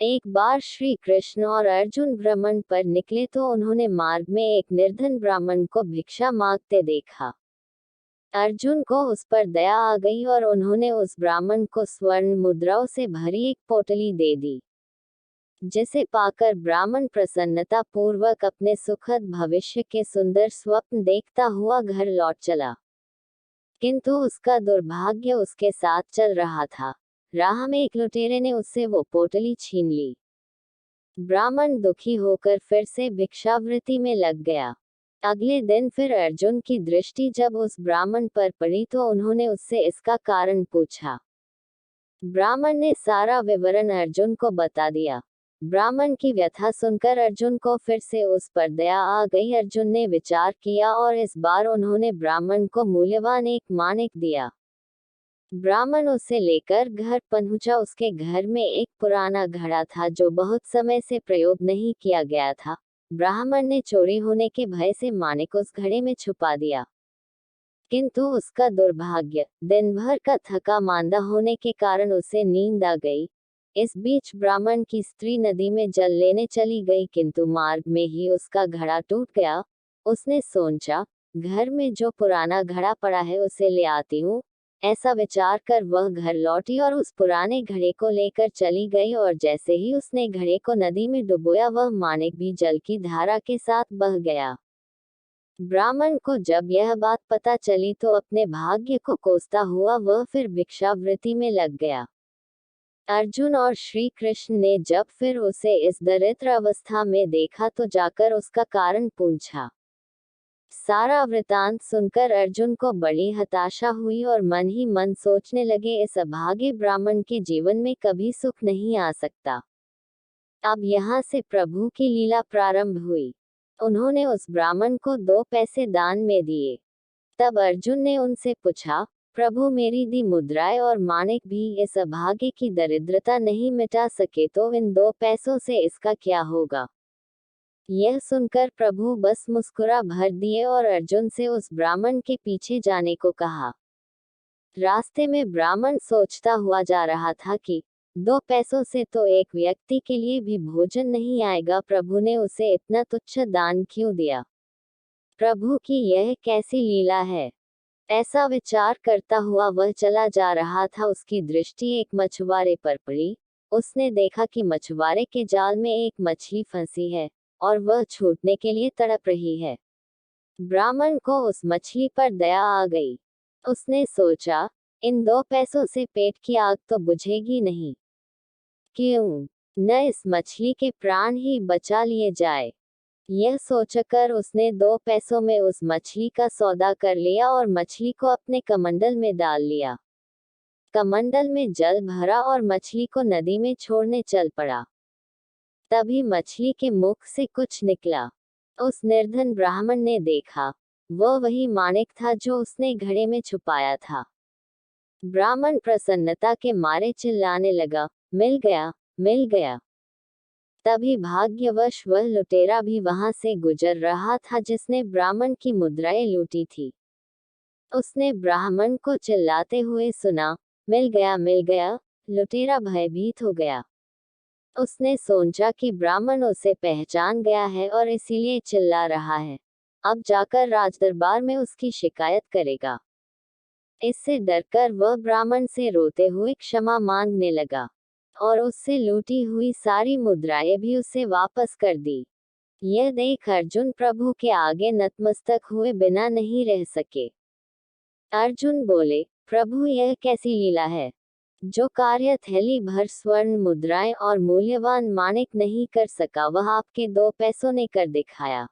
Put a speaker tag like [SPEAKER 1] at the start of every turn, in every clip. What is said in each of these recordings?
[SPEAKER 1] एक बार श्री कृष्ण और अर्जुन भ्रमण पर निकले तो उन्होंने मार्ग में एक निर्धन ब्राह्मण को भिक्षा मांगते देखा। अर्जुन को उस पर दया आ गई और उन्होंने उस ब्राह्मण को स्वर्ण मुद्राओं से भरी एक पोटली दे दी, जिसे पाकर ब्राह्मण प्रसन्नता पूर्वक अपने सुखद भविष्य के सुंदर स्वप्न देखता हुआ घर लौट चला। किंतु उसका दुर्भाग्य उसके साथ चल रहा था। राह में एक लुटेरे ने उससे वो पोटली छीन ली। ब्राह्मण दुखी होकर फिर से भिक्षावृत्ति में लग गया। अगले दिन फिर अर्जुन की दृष्टि जब उस ब्राह्मण पर पड़ी तो उन्होंने उससे इसका कारण पूछा। ब्राह्मण ने सारा विवरण अर्जुन को बता दिया। ब्राह्मण की व्यथा सुनकर अर्जुन को फिर से उस पर दया आ गई। अर्जुन ने विचार किया और इस बार उन्होंने ब्राह्मण को मूल्यवान एक माणिक दिया। ब्राह्मण उसे लेकर घर पहुंचा। उसके घर में एक पुराना घड़ा था जो बहुत समय से प्रयोग नहीं किया गया था। ब्राह्मण ने चोरी होने के भय से माणिक उस घड़े में छुपा दिया। किंतु उसका दुर्भाग्य, दिन भर का थका मांदा होने के कारण उसे नींद आ गई। इस बीच ब्राह्मण की स्त्री नदी में जल लेने चली गई, किंतु मार्ग में ही उसका घड़ा टूट गया। उसने सोचा, घर में जो पुराना घड़ा पड़ा है उसे ले आती हूँ। ऐसा विचार कर वह घर लौटी और उस पुराने घड़े को लेकर चली गई, और जैसे ही उसने घड़े को नदी में डुबोया वह माणिक भी जल की धारा के साथ बह गया। ब्राह्मण को जब यह बात पता चली तो अपने भाग्य को कोसता हुआ वह फिर भिक्षावृत्ति में लग गया। अर्जुन और श्री कृष्ण ने जब फिर उसे इस दरिद्र अवस्था में देखा तो जाकर उसका कारण पूछा। सारा वृतांत सुनकर अर्जुन को बड़ी हताशा हुई और मन ही मन सोचने लगे, इस अभागे ब्राह्मण के जीवन में कभी सुख नहीं आ सकता। अब यहाँ से प्रभु की लीला प्रारंभ हुई। उन्होंने उस ब्राह्मण को 2 पैसे दान में दिए। तब अर्जुन ने उनसे पूछा, प्रभु मेरी दी मुद्राएं और माणिक भी इस अभागे की दरिद्रता नहीं मिटा सके तो इन 2 पैसों से इसका क्या होगा। यह सुनकर प्रभु बस मुस्कुरा भर दिए और अर्जुन से उस ब्राह्मण के पीछे जाने को कहा। रास्ते में ब्राह्मण सोचता हुआ जा रहा था कि 2 पैसों से तो एक व्यक्ति के लिए भी भोजन नहीं आएगा, प्रभु ने उसे इतना तुच्छ दान क्यों दिया। प्रभु की यह कैसी लीला है। ऐसा विचार करता हुआ वह चला जा रहा था। उसकी दृष्टि एक मछुआरे पर पड़ी। उसने देखा कि मछुआरे के जाल में एक मछली फंसी है और वह छूटने के लिए तड़प रही है। ब्राह्मण को उस मछली पर दया आ गई। उसने सोचा, इन 2 पैसों से पेट की आग तो बुझेगी नहीं, क्यों न इस मछली के प्राण ही बचा लिए जाए। यह सोचकर उसने 2 पैसों में उस मछली का सौदा कर लिया और मछली को अपने कमंडल में डाल लिया। कमंडल में जल भरा और मछली को नदी में छोड़ने चल पड़ा। तभी मछली के मुख से कुछ निकला। उस निर्धन ब्राह्मण ने देखा, वह वही माणिक था जो उसने घड़े में छुपाया था। ब्राह्मण प्रसन्नता के मारे चिल्लाने लगा, मिल गया, मिल गया। तभी भाग्यवश वह लुटेरा भी वहां से गुजर रहा था जिसने ब्राह्मण की मुद्राएं लूटी थी। उसने ब्राह्मण को चिल्लाते हुए सुना, मिल गया, मिल गया। लुटेरा भयभीत हो गया। उसने सोचा कि ब्राह्मण उसे पहचान गया है और इसीलिए चिल्ला रहा है। अब जाकर राजदरबार में उसकी शिकायत करेगा। इससे डरकर वह ब्राह्मण से रोते हुए क्षमा मांगने लगा और उससे लूटी हुई सारी मुद्राएं भी उसे वापस कर दी। यह देख अर्जुन प्रभु के आगे नतमस्तक हुए बिना नहीं रह सके। अर्जुन बोले, प्रभु यह कैसी लीला है। जो कार्य थैली भर स्वर्ण मुद्राएं और मूल्यवान माणिक नहीं कर सका वह आपके 2 पैसों ने कर दिखाया।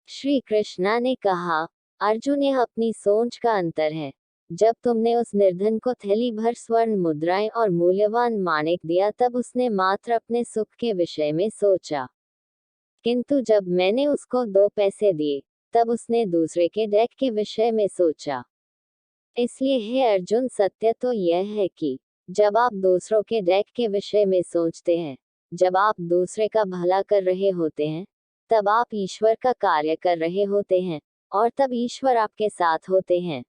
[SPEAKER 1] श्री कृष्णा ने कहा, अर्जुन यह अपनी सोच का अंतर है। जब तुमने उस निर्धन को थैली भर स्वर्ण मुद्राएं और मूल्यवान माणिक दिया तब उसने मात्र अपने सुख के विषय में सोचा, किंतु जब मैंने उसको 2 पैसे दिए तब उसने दूसरे के डेक के विषय में सोचा। इसलिए हे अर्जुन, सत्य तो यह है कि जब आप दूसरों के डेक के विषय में सोचते हैं, जब आप दूसरे का भला कर रहे होते हैं, तब आप ईश्वर का कार्य कर रहे होते हैं और तब ईश्वर आपके साथ होते हैं।